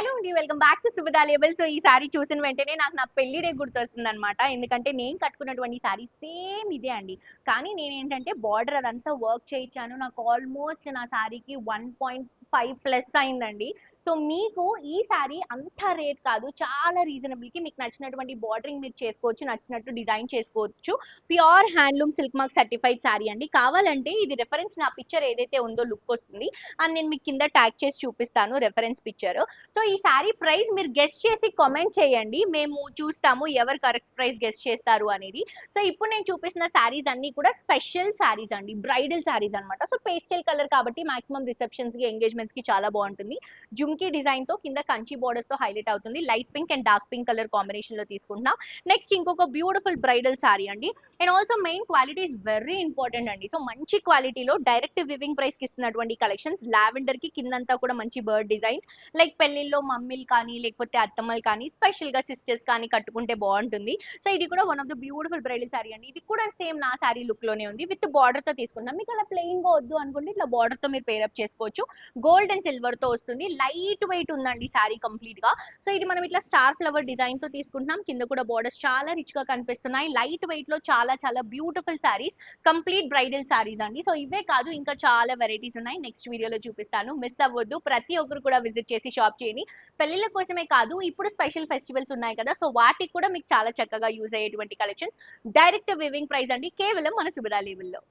Hello అండి, welcome back to Subhada label. So ఈ సారీ చూసిన వెంటనే నాకు నా పెళ్లి డే గుర్తొస్తుంది అనమాట. ఎందుకంటే నేను కట్టుకున్నటువంటి సారీ సేమ్ ఇదే అండి. కానీ నేనేంటంటే బార్డర్ అదంతా వర్క్ చేయించాను. నాకు ఆల్మోస్ట్ నా సారీకి 1.5 ప్లస్ అయిందండి. సో మీకు ఈ సారీ అంత రేట్ కాదు, చాలా రీజనబుల్ కి మీకు నచ్చినటువంటి బార్డరింగ్ మీరు చేసుకోవచ్చు, నచ్చినట్టు డిజైన్ చేసుకోవచ్చు. Pure handloom silk mark certified sorry అండి. కావాలంటే ఇది రెఫరెన్స్ నా పిక్చర్ ఏదైతే ఉందో లుక్ వస్తుంది, అండ్ నేను మీకు కింద ట్యాగ్ చేసి చూపిస్తాను రెఫరెన్స్ పిక్చర్. సో ఈ సారీ ప్రైస్ మీరు గెస్ట్ చేసి కామెంట్ చేయండి, మేము చూస్తాము ఎవరు కరెక్ట్ ప్రైస్ గెస్ట్ చేస్తారు అనేది. సో ఇప్పుడు నేను చూపిస్తున్న సారీస్ అన్ని కూడా స్పెషల్ సారీస్ అండి, బ్రైడల్ సారీస్ అన్నమాట. సో పేస్టల్ కలర్ కాబట్టి మాక్సిమం రిసెప్షన్స్ కి ఎంగేజ్మెంట్స్ కి చాలా బాగుంటుంది. జుమ్కీ డిజైన్ తో కింద కంచి బోర్డర్స్ తో హైలైట్ అవుతుంది. Light pink and dark pink colour combination లో తీసుకుంటున్నాం. నెక్స్ట్ ఇంకొక బ్యూటిఫుల్ బ్రైడల్ సారీ అండి. And also main quality is very important అండి. సో మంచి క్వాలిటీలో డైరెక్ట్ వివింగ్ ప్రైస్ కి ఇస్తున్నటువంటి కలెక్షన్స్. లావెండర్ కి కిందంతా కూడా మంచి బర్డ్ డిజైన్స్, లైక్ పెళ్లిల్లో మమ్మీలు కానీ లేకపోతే అత్తమ్మలు కానీ స్పెషల్ గా సిస్టర్స్ కానీ కట్టుకుంటే బాగుంటుంది. సో ఇది కూడా one of the beautiful bridal sorry అండి. ఇది కూడా సేమ్ నా సారీ లుక్ లోనే ఉంది, విత్ బార్డర్ తో తీసుకున్నాం. మీకు అలా ప్లెయిన్ గా వద్దు అనుకుంటే ఇట్లా బార్డర్ తో మీరు పేరప్ చేసుకోవచ్చు. గోల్డ్ అండ్ సిల్వర్ తో వస్తుంది, లైట్ వెయిట్ ఉందండి సారీ కంప్లీట్ గా. సో ఇది మనం ఇట్లా స్టార్ ఫ్లవర్ డిజైన్ తో తీసుకుంటున్నాం. కింద కూడా బార్డర్స్ చాలా రిచ్ గా కనిపిస్తున్నాయి. లైట్ వెయిట్ లో చాలా చాలా beautiful saris, complete bridal saris అండి. సో ఇవే కాదు, ఇంకా చాలా వెరైటీస్ ఉన్నాయి, నెక్స్ట్ వీడియోలో చూపిస్తాను, మిస్ అవ్వద్దు. ప్రతి ఒక్కరు కూడా విజిట్ చేసి షాప్ చేయండి. పెళ్లిళ్ళ కోసమే కాదు, ఇప్పుడు స్పెషల్ ఫెస్టివల్స్ ఉన్నాయి కదా, సో వాటికి కూడా మీకు చాలా చక్కగా యూజ్ అయ్యేటువంటి కలెక్షన్స్. డైరెక్ట్ వివింగ్ ప్రైస్ అండి, కేవలం మన సుబదా లేబుల్లో.